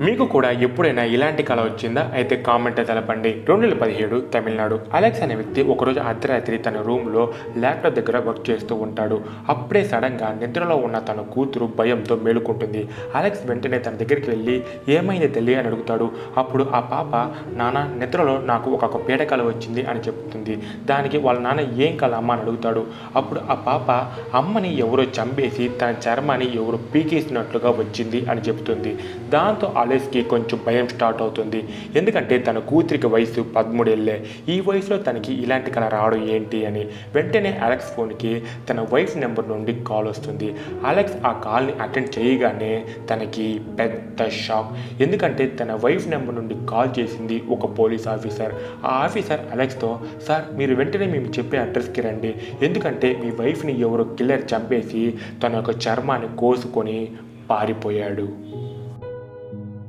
మీకు కూడా ఎప్పుడైనా ఇలాంటి కల వచ్చిందా? అయితే కామెంట్లో తెలపండి. 2017 తమిళనాడు. అలెక్స్ అనే వ్యక్తి ఒకరోజు అర్ధరాత్రి తన రూమ్లో ల్యాప్టాప్ దగ్గర వర్క్ చేస్తూ ఉంటాడు. అప్పుడే సడన్గా నిద్రలో ఉన్న తన కూతురు భయంతో మేలుకుంటుంది. అలెక్స్ వెంటనే తన దగ్గరికి వెళ్ళి ఏమైంది తల్లి అని అడుగుతాడు. అప్పుడు ఆ పాప, నాన్న నిద్రలో నాకు ఒక పీడ కల వచ్చింది అని చెప్తుంది. దానికి వాళ్ళ నాన్న ఏం కల అమ్మ అని అడుగుతాడు. అప్పుడు ఆ పాప అమ్మని ఎవరో చంపేసి తన చర్మాన్ని ఎవరో పీకేసినట్లుగా వచ్చింది అని చెప్తుంది. దాంతో అలెక్స్కి కొంచెం భయం స్టార్ట్ అవుతుంది. ఎందుకంటే తన కూతురికి వయసు 13 ఏళ్ళే. ఈ వయసులో తనకి ఇలాంటి కల రావడం ఏంటి అని. వెంటనే అలెక్స్ ఫోన్కి తన వైఫ్ నెంబర్ నుండి కాల్ వస్తుంది. అలెక్స్ ఆ కాల్ని అటెండ్ చేయగానే తనకి పెద్ద షాక్. ఎందుకంటే తన వైఫ్ నెంబర్ నుండి కాల్ చేసింది ఒక పోలీస్ ఆఫీసర్. ఆ ఆఫీసర్ అలెక్స్తో, సార్ మీరు వెంటనే మేము చెప్పే అడ్రస్కి రండి. ఎందుకంటే మీ వైఫ్ని ఎవరో కిల్లర్ చంపేసి తన యొక్క చర్మాన్ని కోసుకొని పారిపోయాడు.